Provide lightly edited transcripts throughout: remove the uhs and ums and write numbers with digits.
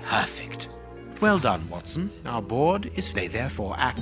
Perfect. Well done, Watson. Our board is they therefore act.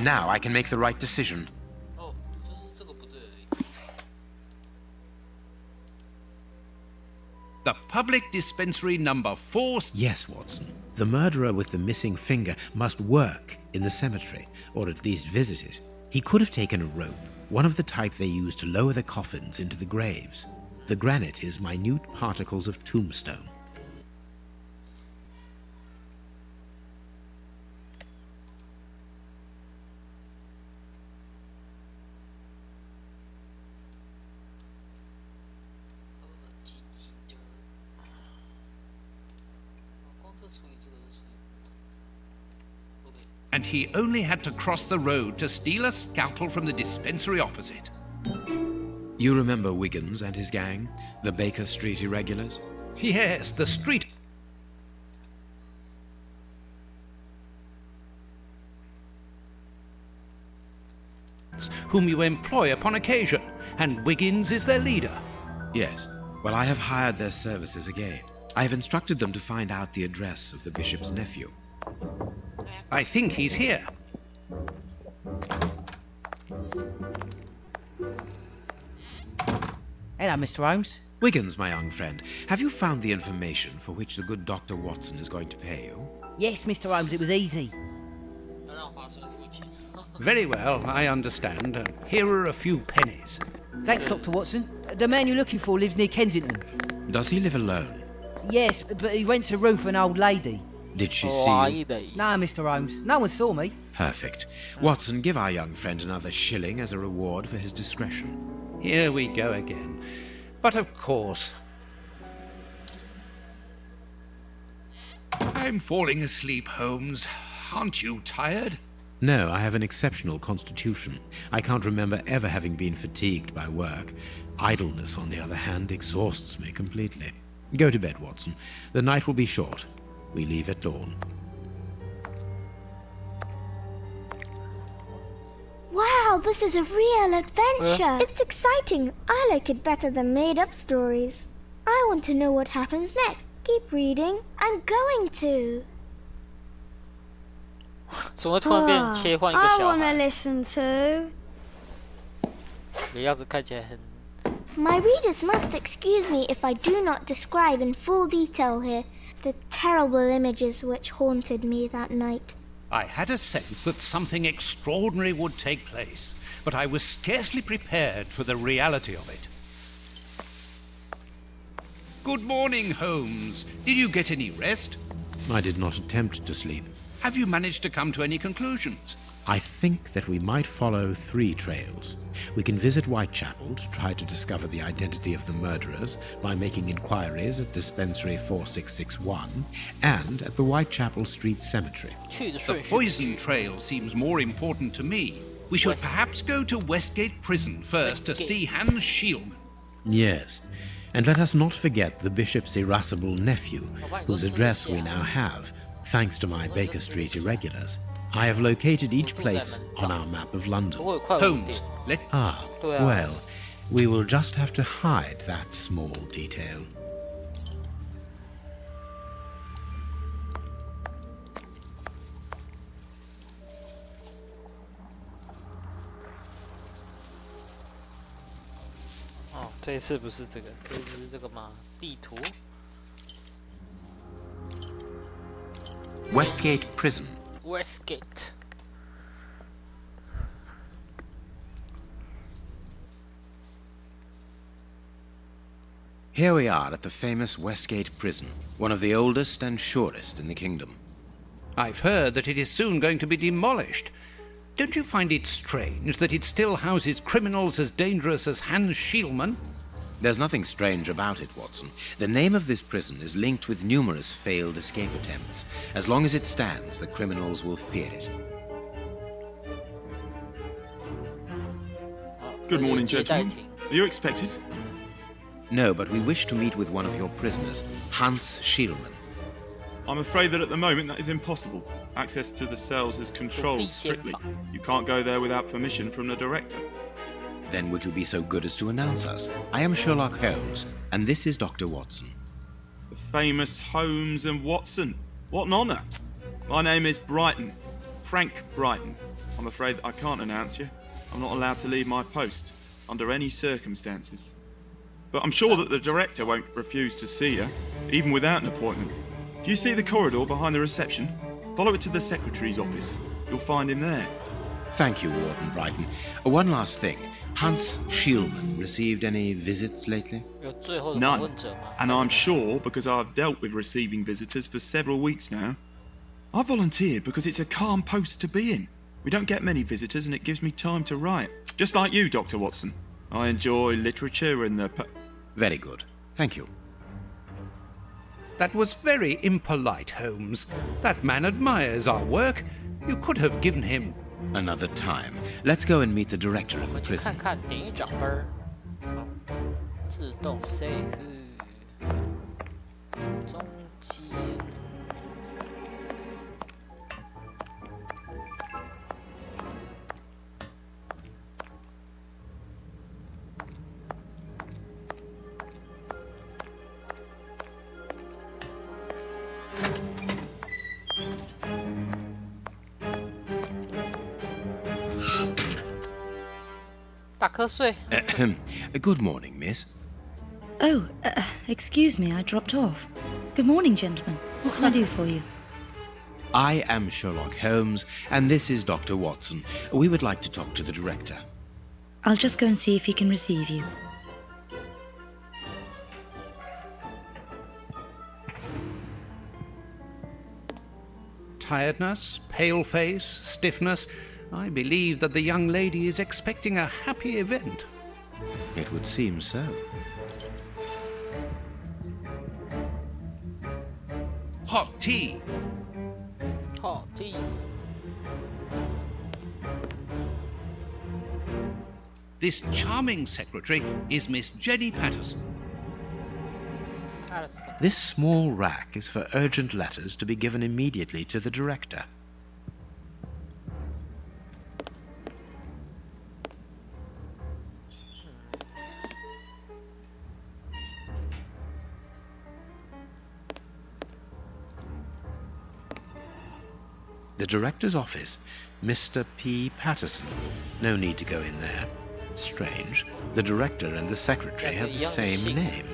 Now I can make the right decision. The public dispensary number 4... Yes, Watson. The murderer with the missing finger must work in the cemetery, or at least visit it. He could have taken a rope, one of the type they use to lower the coffins into the graves. The granite is minute particles of tombstone. And he only had to cross the road to steal a scalpel from the dispensary opposite. You remember Wiggins and his gang? The Baker Street irregulars? Yes, the street... whom you employ upon occasion, and Wiggins is their leader. Yes. Well, I have hired their services again. I have instructed them to find out the address of the bishop's nephew. I think he's here. Hello, Mr. Holmes. Wiggins, my young friend, have you found the information for which the good Dr. Watson is going to pay you? Yes, Mr. Holmes, it was easy. Very well, I understand. Here are a few pennies. Thanks, Dr. Watson. The man you're looking for lives near Kensington. Does he live alone? Yes, but he rents a room for an old lady. Did she see you? No, Mr. Holmes. No one saw me. Perfect. Watson, give our young friend another shilling as a reward for his discretion. Here we go again. But of course... I'm falling asleep, Holmes. Aren't you tired? No, I have an exceptional constitution. I can't remember ever having been fatigued by work. Idleness, on the other hand, exhausts me completely. Go to bed, Watson. The night will be short. We leave at dawn. Wow, this is a real adventure. It's exciting. I like it better than made-up stories. I want to know what happens next. Keep reading. I'm going to. I want to listen to. My readers must excuse me if I do not describe in full detail here the terrible images which haunted me that night. I had a sense that something extraordinary would take place, but I was scarcely prepared for the reality of it. Good morning, Holmes. Did you get any rest? I did not attempt to sleep. Have you managed to come to any conclusions? I think that we might follow 3 trails. We can visit Whitechapel to try to discover the identity of the murderers by making inquiries at Dispensary 4661 and at the Whitechapel Street Cemetery. The poison trail seems more important to me. We should perhaps go to Westgate Prison first to see Hans Shielman. Yes. And let us not forget the bishop's irascible nephew, whose address we now have, thanks to my Baker Street irregulars. I have located each place on our map of London. Holmes, well, we will just have to hide that small detail. Oh, 这一次不是这个，这一次是这个吗？地图。 Westgate Prison. Westgate. Here we are at the famous Westgate Prison, one of the oldest and surest in the kingdom. I've heard that it is soon going to be demolished. Don't you find it strange that it still houses criminals as dangerous as Hans Schielmann? There's nothing strange about it, Watson. The name of this prison is linked with numerous failed escape attempts. As long as it stands, the criminals will fear it. Good morning, gentlemen. Are you expected? No, but we wish to meet with one of your prisoners, Hans Schielmann. I'm afraid that at the moment that is impossible. Access to the cells is controlled strictly. You can't go there without permission from the director. Then would you be so good as to announce us? I am Sherlock Holmes, and this is Dr. Watson. The famous Holmes and Watson. What an honour. My name is Brighton. Frank Brighton. I'm afraid I can't announce you. I'm not allowed to leave my post, under any circumstances. But I'm sure that the director won't refuse to see you, even without an appointment. Do you see the corridor behind the reception? Follow it to the secretary's office. You'll find him there. Thank you, Warden Brighton. One last thing. Hans Schielmann received any visits lately? None. And I'm sure because I've dealt with receiving visitors for several weeks now. I volunteered because it's a calm post to be in. We don't get many visitors and it gives me time to write. Just like you, Dr. Watson. I enjoy literature and the... Very good. Thank you. That was very impolite, Holmes. That man admires our work. You could have given him... Another time. Let's go and meet the director of the prison. 看看典狱长分。好，自动 save。中间。Good morning, miss. Oh, excuse me, I dropped off. Good morning, gentlemen. What can I do for you? I am Sherlock Holmes, and this is Dr. Watson. We would like to talk to the director. I'll just go and see if he can receive you. Tiredness, pale face, stiffness. I believe that the young lady is expecting a happy event. It would seem so. Hot tea. Hot tea. This charming secretary is Miss Jenny Patterson. This small rack is for urgent letters to be given immediately to the director. The director's office, Mr. P. Patterson. No need to go in there. Strange. The director and the secretary have the same name.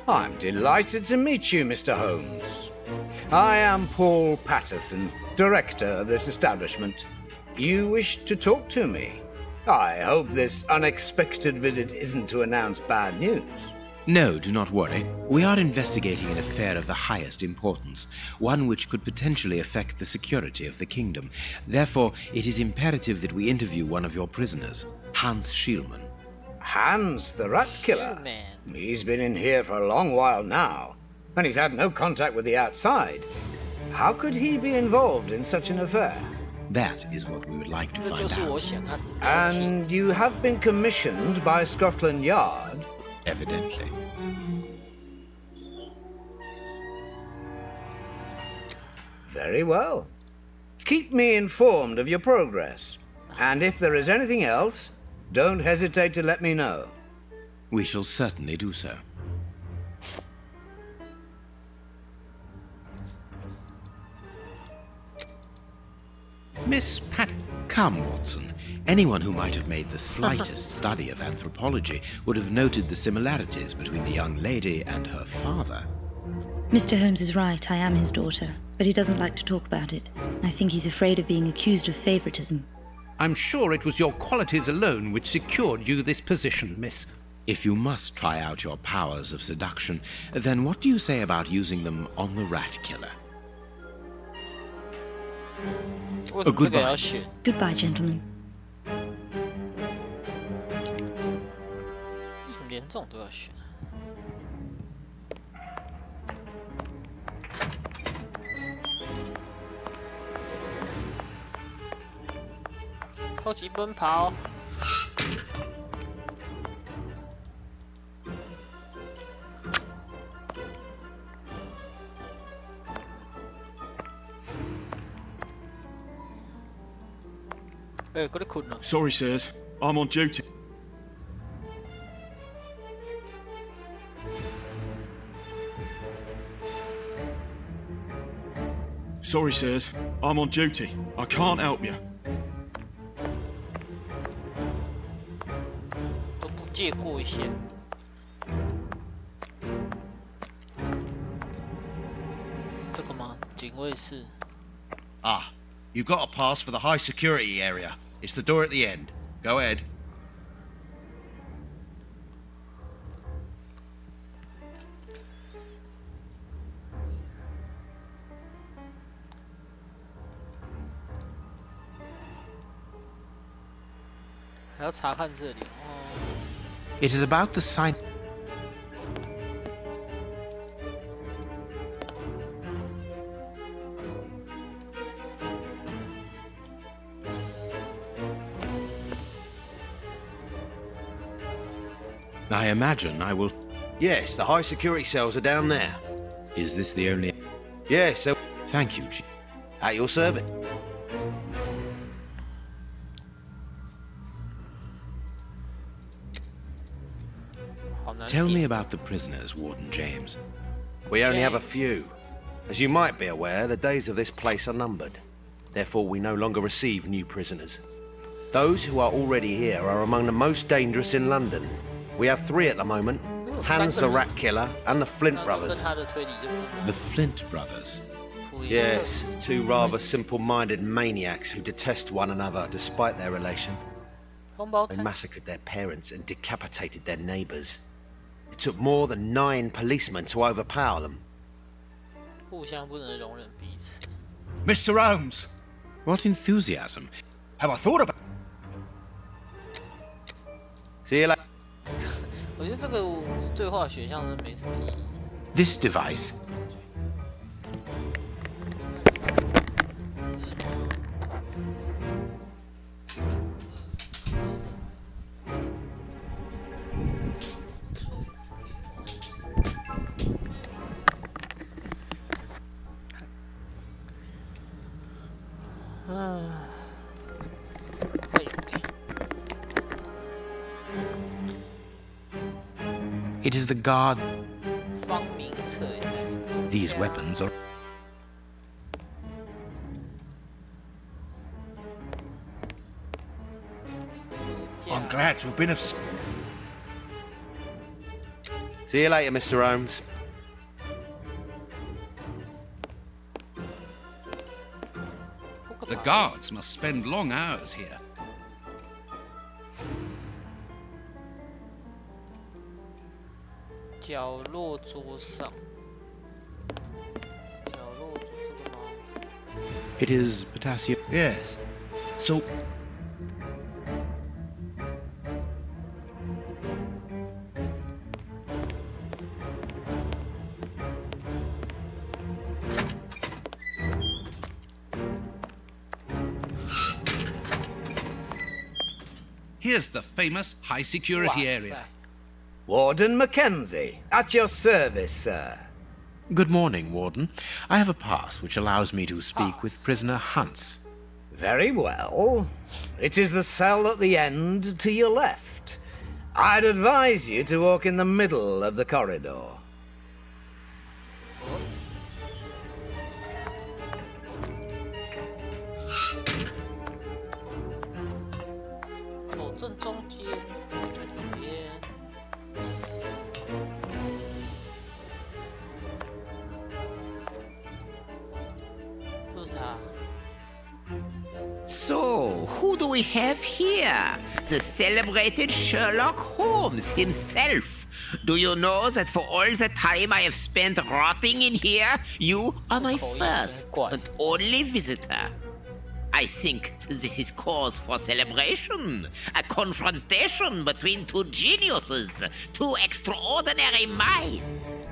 I'm delighted to meet you, Mr. Holmes. I am Paul Patterson, director of this establishment. You wish to talk to me? I hope this unexpected visit isn't to announce bad news. No, do not worry. We are investigating an affair of the highest importance, one which could potentially affect the security of the kingdom. Therefore, it is imperative that we interview one of your prisoners, Hans Schielmann. Hans, the rat killer? He's been in here for a long while now, and he's had no contact with the outside. How could he be involved in such an affair? That is what we would like to 这就 find 是我 out. 想看的。 And you have been commissioned by Scotland Yard? Evidently. Very well. Keep me informed of your progress. And if there is anything else, don't hesitate to let me know. We shall certainly do so. Miss Pat... Come, Watson. Anyone who might have made the slightest study of anthropology would have noted the similarities between the young lady and her father. Mr. Holmes is right, I am his daughter, but he doesn't like to talk about it. I think he's afraid of being accused of favoritism. I'm sure it was your qualities alone which secured you this position, miss. If you must try out your powers of seduction, then what do you say about using them on the rat killer? 为什么这个要选？ Goodbye, gentlemen. 连这种都要选。超级奔跑。これ困難。 Sorry, sirs. I'm on duty. Sorry, sirs. I'm on duty. I can't help you. 都不借过一些。这个吗？警卫室。 Ah, you've got a pass for the high security area. It's the door at the end. Go ahead. It is about the sign. I imagine I will... Yes, the high security cells are down there. Is this the only... Yes, so... Thank you, Chief. At your service. Tell me about the prisoners, Warden James. We only have a few. As you might be aware, the days of this place are numbered. Therefore, we no longer receive new prisoners. Those who are already here are among the most dangerous in London. We have 3 at the moment. Hans the Rat Killer and the Flint Brothers. The Flint Brothers? Yes, 2 rather simple-minded maniacs who detest one another despite their relation. They massacred their parents and decapitated their neighbours. It took more than 9 policemen to overpower them. Mr. Holmes! What enthusiasm! Have I thought about... See you later. 我觉得这个对话选项真没什么意义。 This device... It is the guard. These weapons are... I'm glad to have been of... See you later, Mr. Holmes. The guards must spend long hours here. 角落桌上，角落桌这个吗？ It is potassium. Yes. So... Here's the famous high-security area. Warden Mackenzie, at your service, sir. Good morning, Warden. I have a pass which allows me to speak with prisoner Hunts. Very well. It is the cell at the end to your left. I'd advise you to walk in the middle of the corridor. So, who do we have here? The celebrated Sherlock Holmes himself. Do you know that for all the time I have spent rotting in here, you are my first and only visitor? I think this is cause for celebration. A confrontation between two geniuses, two extraordinary minds.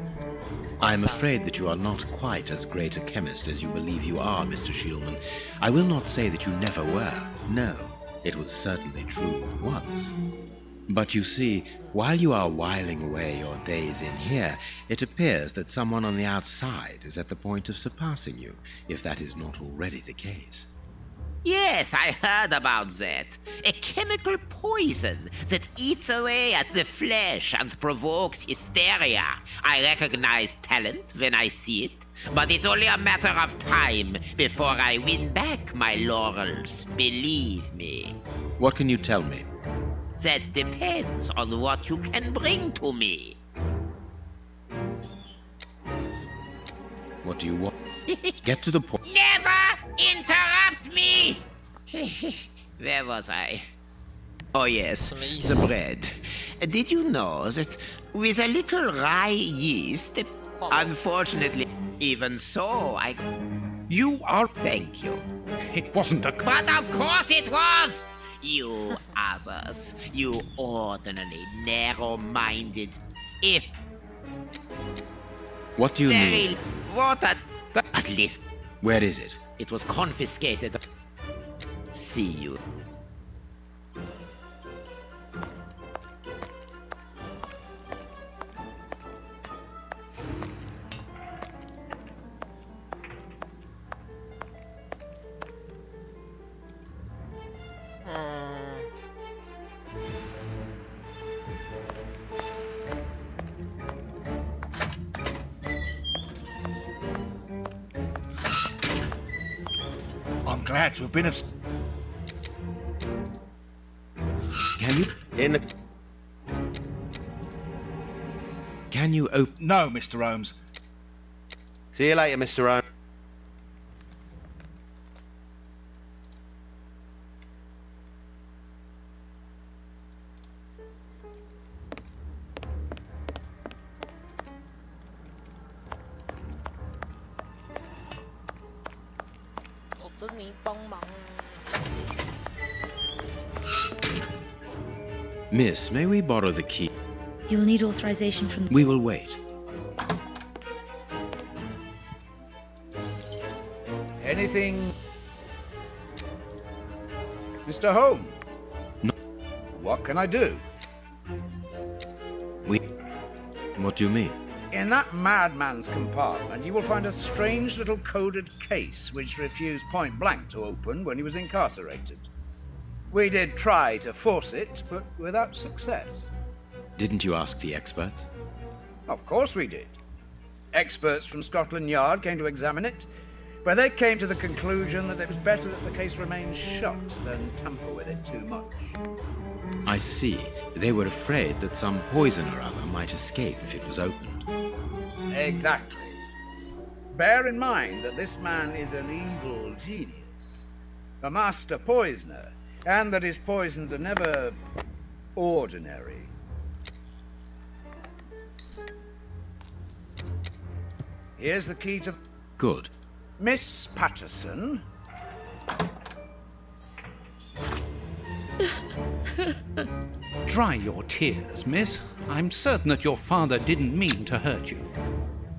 I am afraid that you are not quite as great a chemist as you believe you are, Mr. Shielman. I will not say that you never were. No, it was certainly true once. But you see, while you are whiling away your days in here, it appears that someone on the outside is at the point of surpassing you, if that is not already the case. Yes, I heard about that. A chemical poison that eats away at the flesh and provokes hysteria. I recognize talent when I see it, but it's only a matter of time before I win back my laurels, believe me. What can you tell me? That depends on what you can bring to me. What do you want? Get to the point. Never interrupt me! Where was I? Oh yes, the bread. Did you know that with a little rye yeast, unfortunately, even so, You are... Thank you. It wasn't a... But of course it was! You others, you ordinary, narrow-minded... What do you mean? What a... At least... Where is it? It was confiscated. See you. I'm glad to have been of... Can you... Can you open... No, Mr. Holmes. See you later, Mr. Holmes. Miss, may we borrow the key? You'll need authorization from... We will wait. Anything... Mr. Holmes? No. What can I do? What do you mean? In that madman's compartment, you will find a strange little coded case which refused point blank to open when he was incarcerated. We did try to force it, but without success. Didn't you ask the experts? Of course we did. Experts from Scotland Yard came to examine it, but they came to the conclusion that it was better that the case remained shut than tamper with it too much. I see. They were afraid that some poison or other might escape if it was opened. Exactly. Bear in mind that this man is an evil genius, a master poisoner, and that his poisons are never ordinary. Here's the key to... Good. Miss Patterson. Dry your tears, miss. I'm certain that your father didn't mean to hurt you.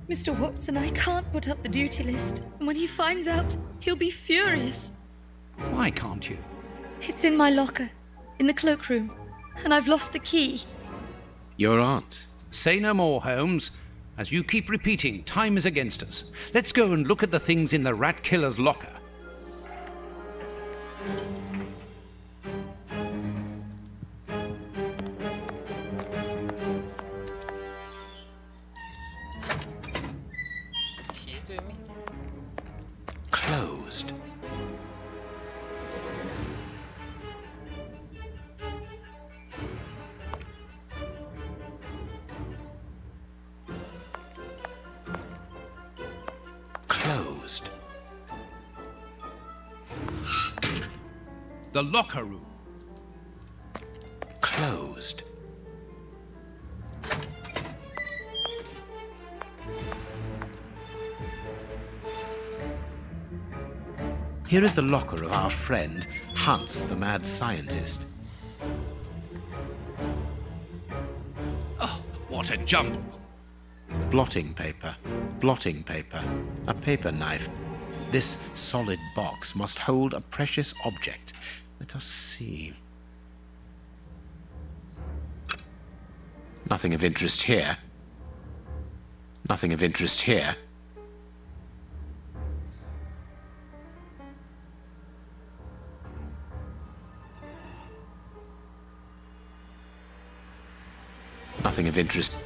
Mr. Watson, I can't put up the duty list. And when he finds out, he'll be furious. Why can't you? It's in my locker. in the cloakroom, and I've lost the key. Your aunt. Say no more, Holmes. As you keep repeating, time is against us. Let's go and look at the things in the rat killer's locker. Closed. Closed. The locker room. Closed. Here is the locker of our friend, Hans, the mad scientist. Oh, what a jumble. Blotting paper, a paper knife. This solid box must hold a precious object. Let us see. Nothing of interest here. Nothing of interest here. Nothing of interest.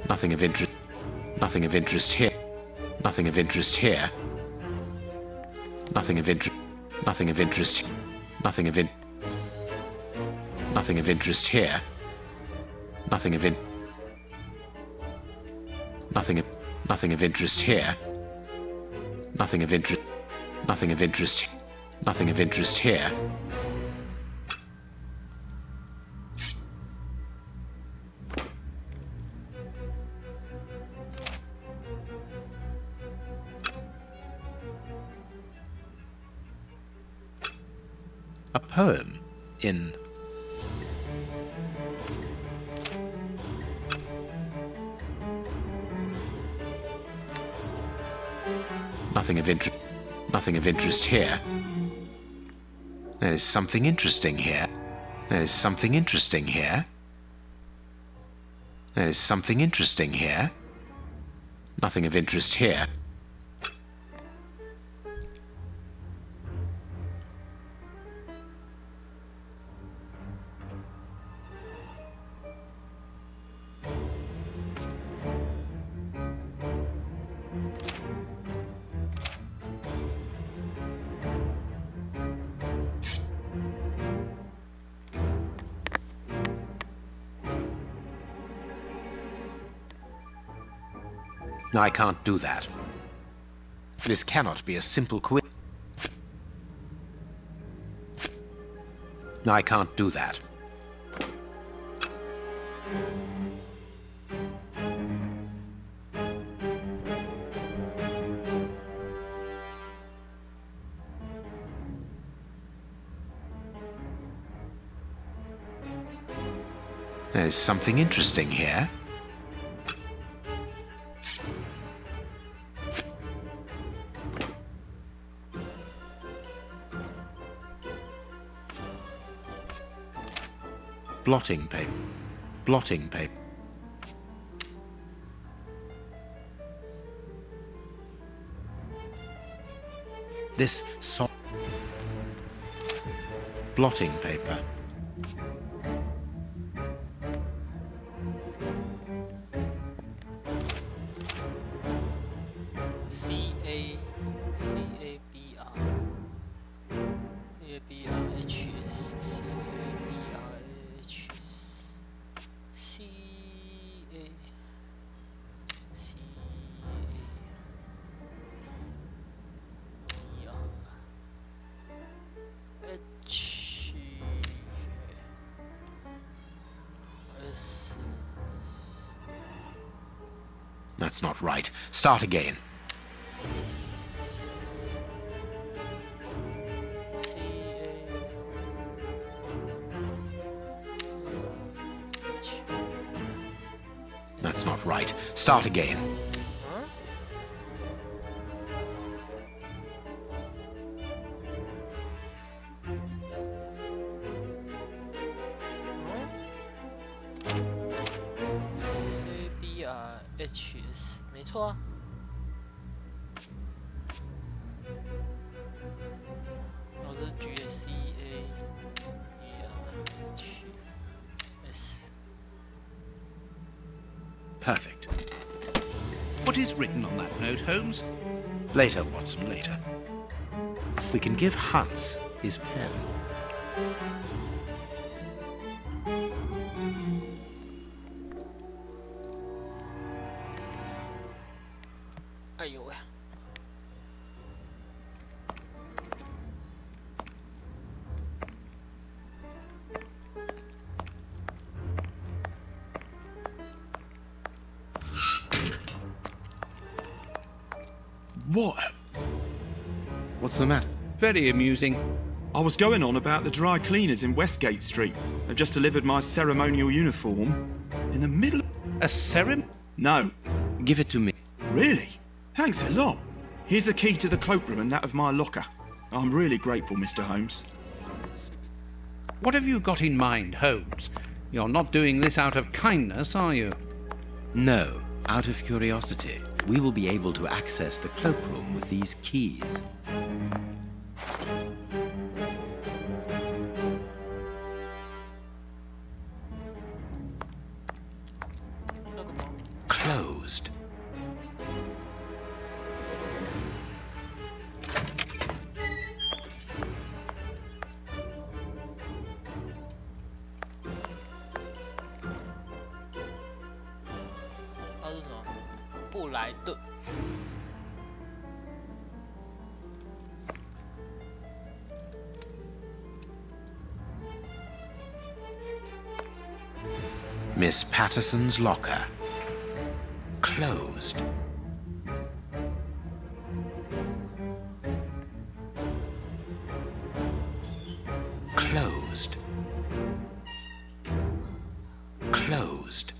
Nothing of interest. Nothing of interest here. Nothing of interest here. Nothing of interest. Nothing of interest. Nothing of Nothing of interest here. Nothing of Nothing of interest here. Nothing of interest. Nothing of interest. Nothing of interest here. A poem in nothing of interest. Nothing of interest here. There is something interesting here. There is something interesting here. There is something interesting here. Nothing of interest here. I can't do that. This cannot be a simple coincidence. I can't do that. There is something interesting here. Blotting paper. Blotting paper. This blotting paper. That's not right. Start again. That's not right. Start again. Yes， 没错啊。我是 GSCA，S。 Perfect. What is written on that note, Holmes? Later, Watson, later. We can give Hans his pen. 哎呦喂！ What? What's the matter? Very amusing. I was going on about the dry cleaners in Westgate Street. They've just delivered my ceremonial uniform. In the middle of... A ceremony? No. Give it to me. Really? Thanks a lot. Here's the key to the cloakroom and that of my locker. I'm really grateful, Mr. Holmes. What have you got in mind, Holmes? You're not doing this out of kindness, are you? No, out of curiosity. We will be able to access the cloakroom with these keys. Closed. Miss Patterson's locker. Closed. Closed. Closed.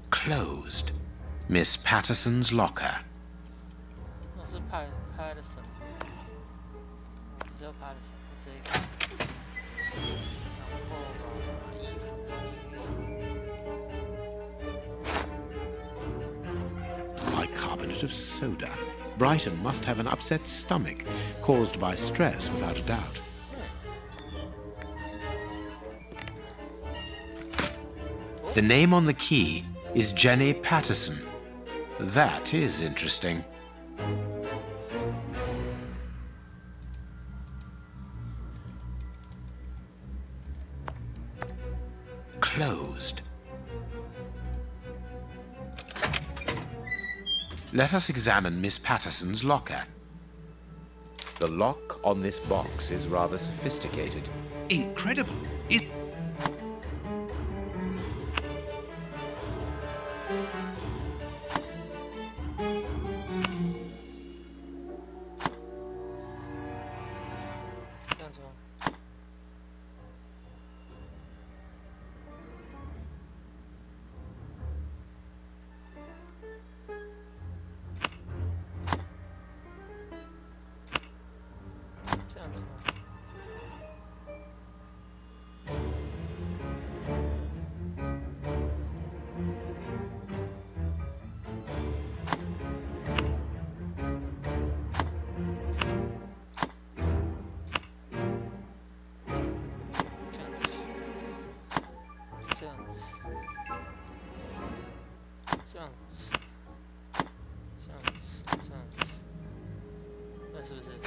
Closed. Miss Patterson's locker. 那是拍的什么？比较拍的什么是这个，然后把衣服放进去。 Bicarbonate of soda. Brighton must have an upset stomach, caused by stress without a doubt. The name on the key is Jenny Patterson. That is interesting. Closed. Let us examine Miss Patterson's locker. The lock on this box is rather sophisticated. Incredible.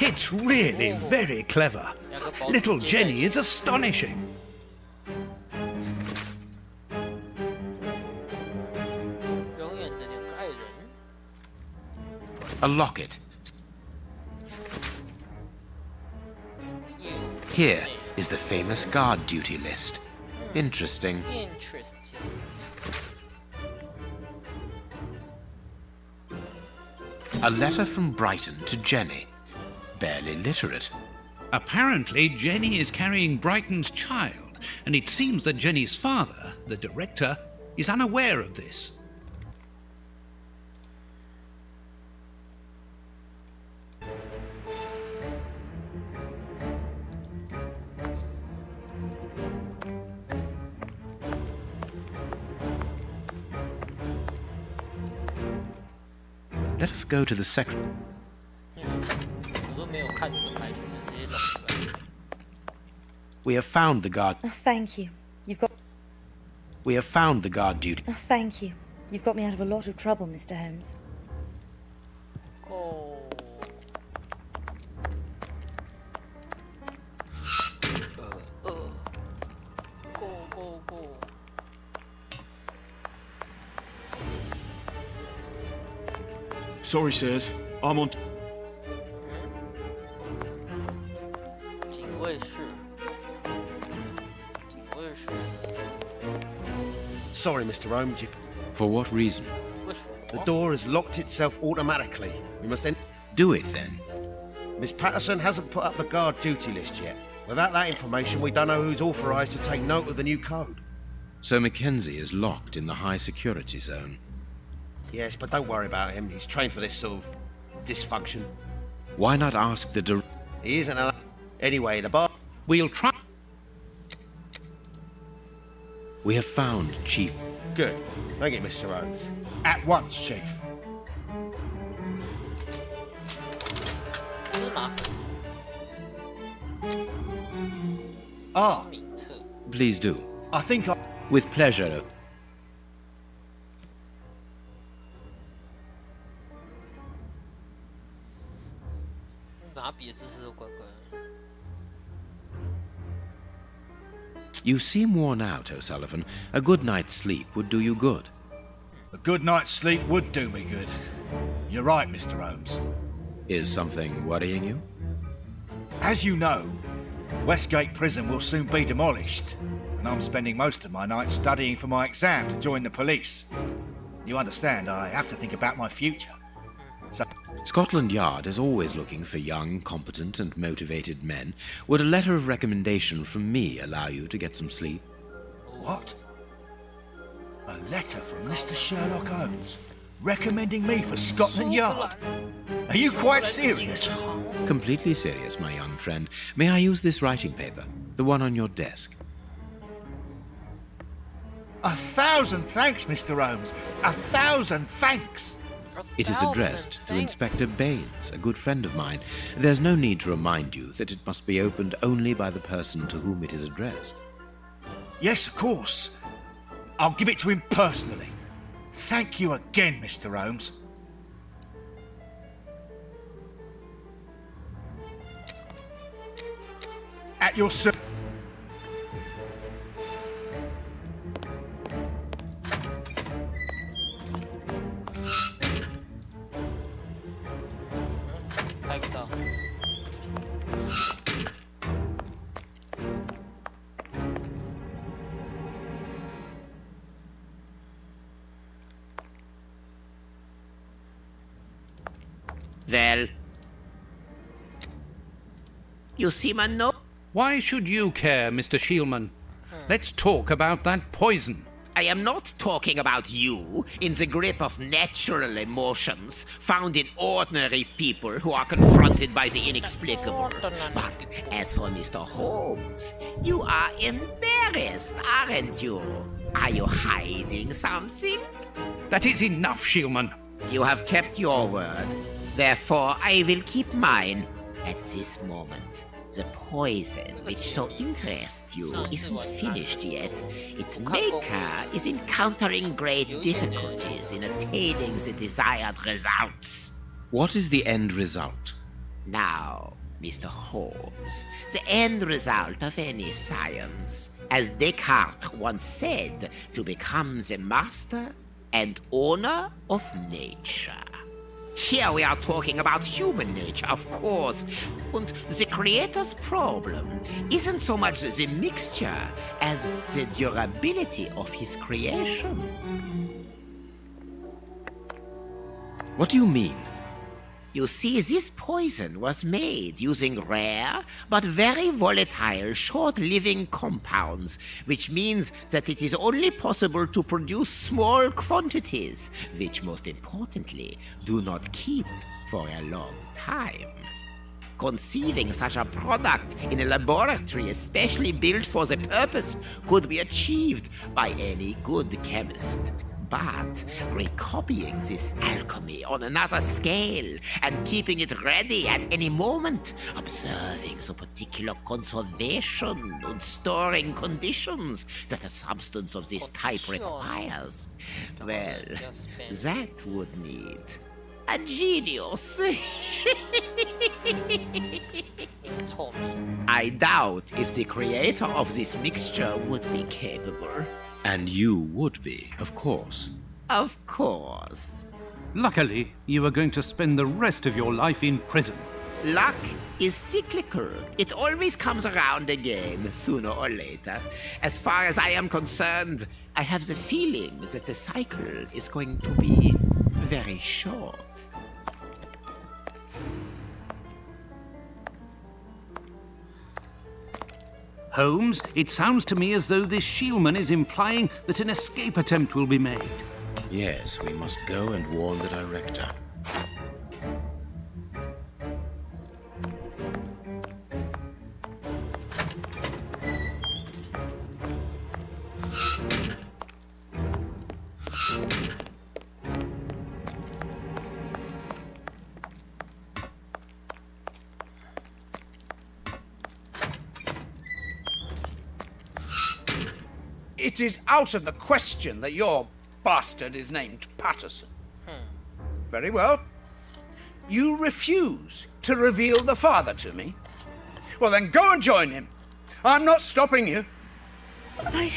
It's really very clever. Little Jenny is astonishing. A locket. Here is the famous guard duty list. Interesting. A letter from Brighton to Jenny. Barely literate. Apparently, Jenny is carrying Brighton's child, and it seems that Jenny's father, the director, is unaware of this. Let us go to the secretary. 我都没有看这个牌子，就直接走出来。We have found the guard. Oh, thank you. You've got. We have found the guard duty. Oh, thank you. You've got me out of a lot of trouble, Mr. Holmes. Go. Go. Sorry, sirs. I'm on. 警卫室。 Sorry, Mr. Holmes. For what reason? The door has locked itself automatically. We must then. Do it then. Miss Patterson hasn't put up the guard duty list yet. Without that information, we don't know who's authorised to take note of the new code. So Mackenzie is locked in the high security zone. Yes, but don't worry about him. He's trained for this sort of dysfunction. Why not ask the He isn't allowed. Anyway, the bar. We'll try. We have found Chief. Good. Thank you, Mr. Holmes. At once, Chief. 这是哪？ Ah, 名册。 Please do. I think I... With pleasure. 跟他比的姿势都怪怪的。 You seem worn out, O'Sullivan. A good night's sleep would do you good. A good night's sleep would do me good. You're right, Mr. Holmes. Is something worrying you? As you know, Westgate Prison will soon be demolished, and I'm spending most of my night studying for my exam to join the police. You understand, I have to think about my future. So... Scotland Yard is always looking for young, competent and motivated men. Would a letter of recommendation from me allow you to get some sleep? What? A letter from Mr. Sherlock Holmes recommending me for Scotland Yard? Are you quite serious? Completely serious, my young friend. May I use this writing paper? The one on your desk. 1,000 thanks, Mr. Holmes. 1,000 thanks. It is addressed to Inspector Baines, a good friend of mine. There's no need to remind you that it must be opened only by the person to whom it is addressed. Yes, of course. I'll give it to him personally. Thank you again, Mr. Holmes. At your service. Well, you seem unknown. Why should you care, Mr. Shielman? Let's talk about that poison. I am not talking about you in the grip of natural emotions found in ordinary people who are confronted by the inexplicable. But as for Mr. Holmes, you are embarrassed, aren't you? Are you hiding something? That is enough, Shielman. You have kept your word. Therefore, I will keep mine. At this moment, the poison which so interests you isn't finished yet. Its maker is encountering great difficulties in attaining the desired results. What is the end result? Now, Mr. Holmes, the end result of any science, as Descartes once said, to become the master and owner of nature. Here we are talking about human nature, of course. And the creator's problem isn't so much the mixture as the durability of his creation. What do you mean? You see, this poison was made using rare but very volatile short-living compounds, which means that it is only possible to produce small quantities, which most importantly do not keep for a long time. Conceiving such a product in a laboratory especially built for the purpose could be achieved by any good chemist. but recopying this alchemy on another scale and keeping it ready at any moment, observing the particular conservation and storing conditions that a substance of this type requires. Well, that would need a genius. I doubt if the creator of this mixture would be capable. And you would be, of course. Of course. Luckily, you are going to spend the rest of your life in prison. Luck is cyclical. It always comes around again, sooner or later. As far as I am concerned, I have the feeling that the cycle is going to be very short. Holmes, it sounds to me as though this Shieldman is implying that an escape attempt will be made. Yes, we must go and warn the director. It is out of the question that your bastard is named Patterson. Very well. You refuse to reveal the father to me? Well, then go and join him. I'm not stopping you. I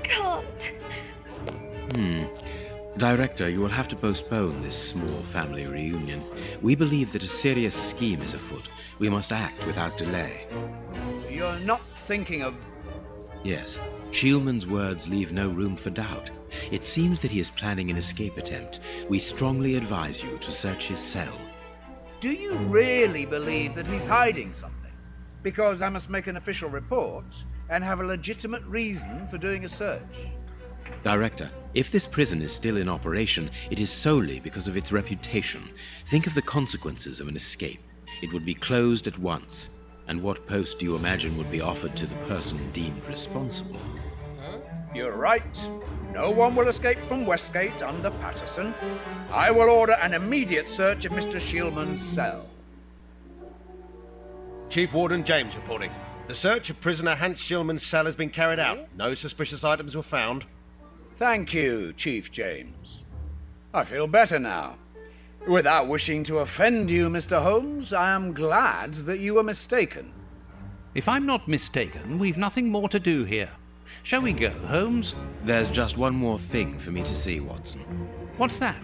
can't. Director, you will have to postpone this small family reunion. We believe that a serious scheme is afoot. We must act without delay. You're not thinking of... Yes. Shieldman's words leave no room for doubt. It seems that he is planning an escape attempt. We strongly advise you to search his cell. Do you really believe that he's hiding something? Because I must make an official report and have a legitimate reason for doing a search. Director, if this prison is still in operation, it is solely because of its reputation. Think of the consequences of an escape. It would be closed at once. And what post do you imagine would be offered to the person deemed responsible? You're right. No one will escape from Westgate under Patterson. I will order an immediate search of Mr. Shieldman's cell. Chief Warden James reporting. The search of prisoner Hans Shieldman's cell has been carried out. No suspicious items were found. Thank you, Chief James. I feel better now. Without wishing to offend you, Mr. Holmes, I am glad that you were mistaken. If I'm not mistaken, we've nothing more to do here. Shall we go, Holmes? There's just one more thing for me to see, Watson. What's that?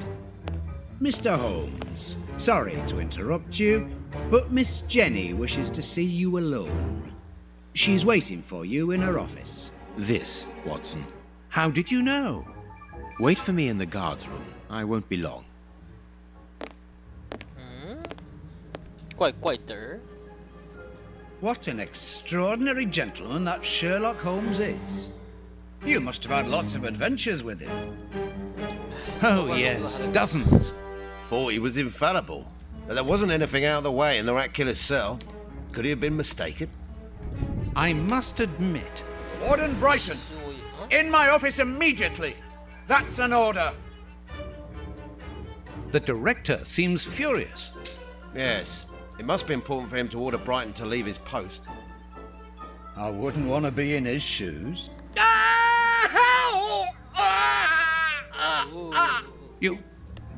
Mr. Holmes, sorry to interrupt you, but Miss Jenny wishes to see you alone. She's waiting for you in her office. This, Watson. How did you know? Wait for me in the guard's room. I won't be long. 怪怪的。 What an extraordinary gentleman that Sherlock Holmes is. You must have had lots of adventures with him. Oh, yes, dozens. Thought he was infallible. But there wasn't anything out of the way in the rat killer's cell. Could he have been mistaken? I must admit. Warden Brighton, in my office immediately. That's an order. The director seems furious. Yes. It must be important for him to order Brighton to leave his post. I wouldn't want to be in his shoes.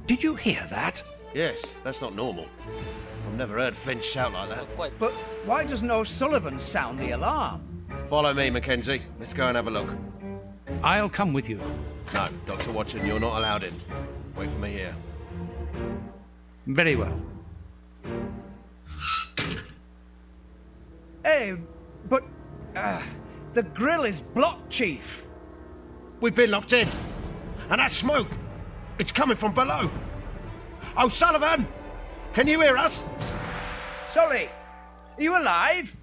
Did you hear that? Yes, that's not normal. I've never heard Flint shout like that. But why doesn't O'Sullivan sound the alarm? Follow me, Mackenzie. Let's go and have a look. I'll come with you. No, Dr. Watson, you're not allowed in. Wait for me here. Very well. Hey, but the grill is blocked, Chief. We've been locked in. And that smoke, it's coming from below. O'Sullivan, can you hear us? Sully, are you alive?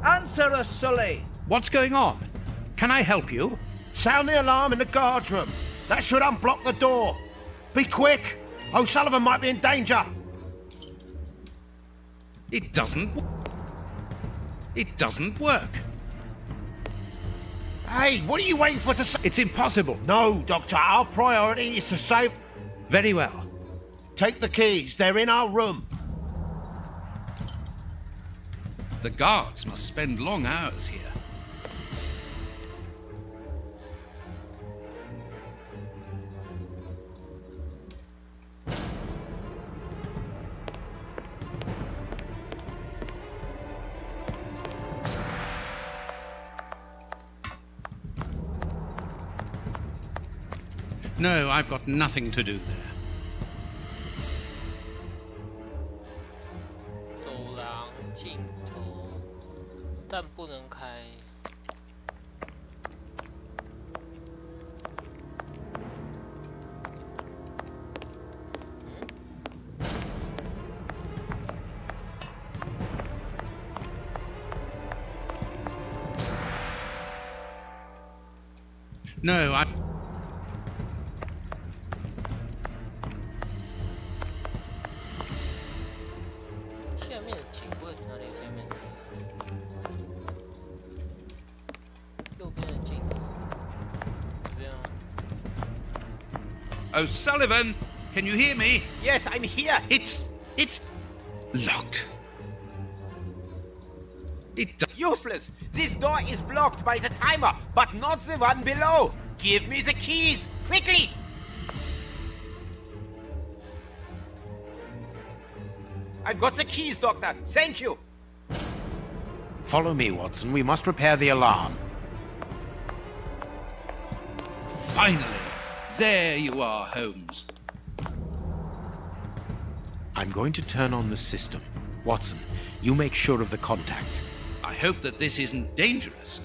Answer us, Sully. What's going on? Can I help you? Sound the alarm in the guard's room. That should unblock the door. Be quick. O'Sullivan might be in danger. It doesn't work. Hey, what are you waiting for to say? It's impossible. No, Doctor, our priority is to save... Very well. Take the keys, they're in our room. The guards must spend long hours here. No, I've got nothing to do there. 走廊尽头，但不能开。No, I... O'Sullivan, can you hear me? Yes, I'm here. It's locked. Useless. This door is blocked by the timer, but not the one below. Give me the keys, quickly. I've got the keys, Doctor. Thank you. Follow me, Watson. We must repair the alarm. Finally. There you are, Holmes. I'm going to turn on the system. Watson, you make sure of the contact. I hope that this isn't dangerous.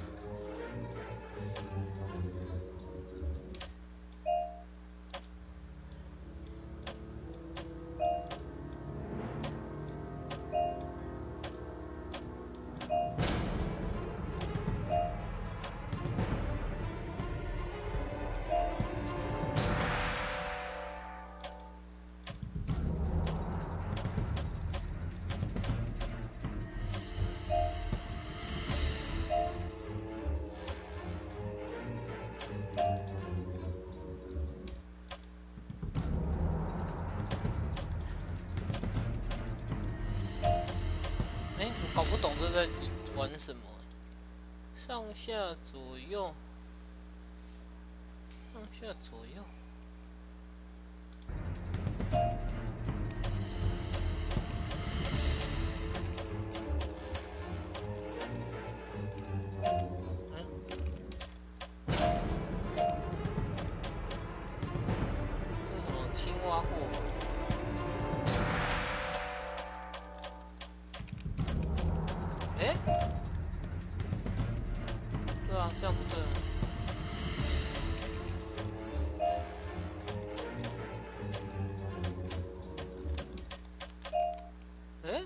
上下左右，上下左右。这是什么？青蛙过河。哎？ 对啊，这样不对啊。哎？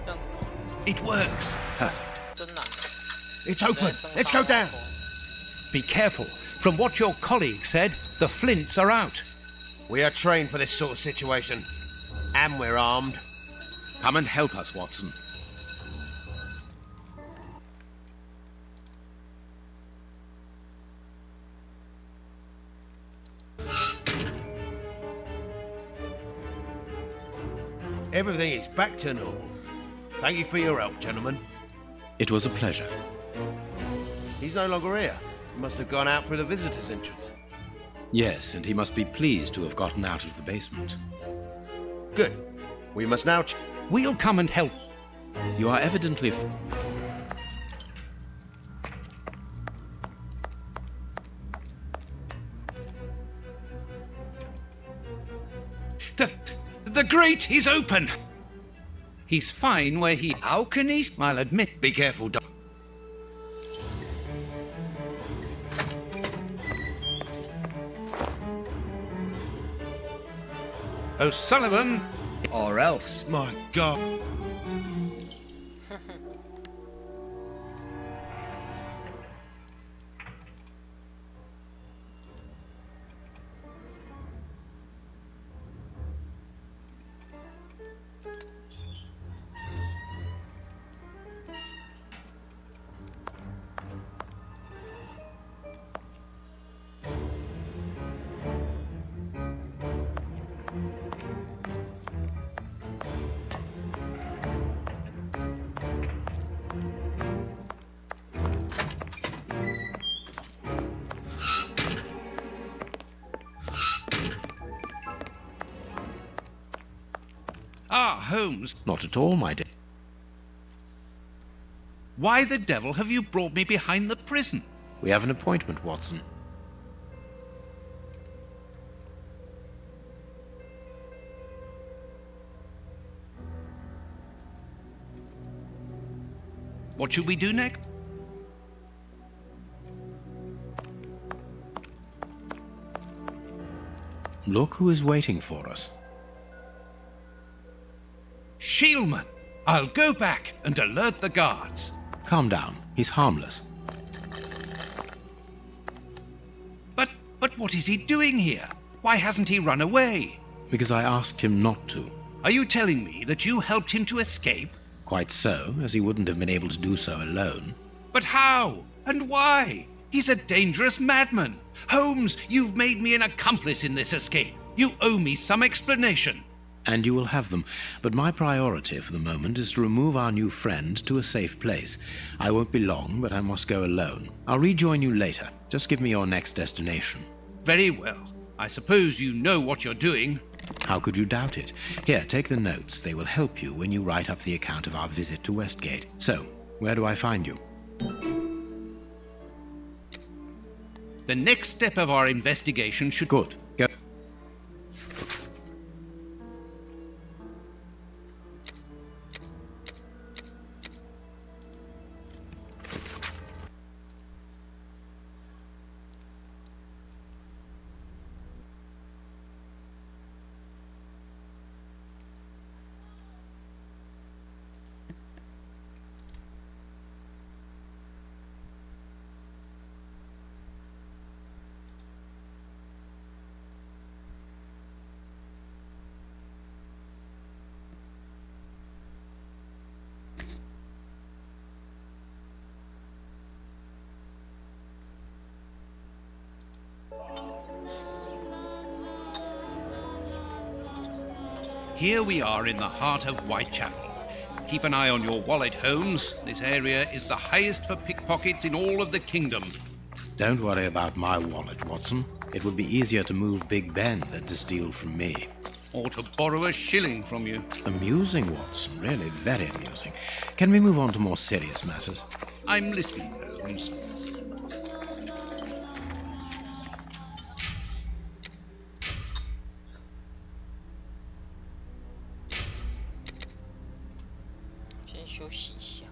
这样子吗 It works. Perfect. 真难。 It's open. Let's go down. Be careful. From what your colleague said, the flints are out. We are trained for this sort of situation. And we're armed. Come and help us, Watson. Everything is back to normal. Thank you for your help, gentlemen. It was a pleasure. He's no longer here. He must have gone out through the visitor's entrance. Yes, and he must be pleased to have gotten out of the basement. Good. We must now... We'll come and help. You are evidently... The grate is open. He's fine where he... How can he... I'll admit. Be careful, Doc. O'Sullivan. Or else. My God. Ah, Holmes, Not at all, my dear. why the devil have you brought me behind the prison? We have an appointment, Watson. What should we do next? Look who is waiting for us. Shieldman! I'll go back and alert the guards. Calm down. He's harmless. But what is he doing here? Why hasn't he run away? Because I asked him not to. Are you telling me that you helped him to escape? Quite so, as he wouldn't have been able to do so alone. But how? And why? He's a dangerous madman. Holmes, you've made me an accomplice in this escape. You owe me some explanation. And you will have them. But my priority for the moment is to remove our new friend to a safe place. I won't be long, but I must go alone. I'll rejoin you later. Just give me your next destination. Very well. I suppose you know what you're doing. How could you doubt it? Here, take the notes. They will help you when you write up the account of our visit to Westgate. So, where do I find you? The next step of our investigation should... Good. Go. Here we are in the heart of Whitechapel. Keep an eye on your wallet, Holmes. This area is the highest for pickpockets in all of the kingdom. Don't worry about my wallet, Watson. It would be easier to move Big Ben than to steal from me. Or to borrow a shilling from you. Amusing, Watson. Really very amusing. Can we move on to more serious matters? I'm listening, Holmes.先休息一下。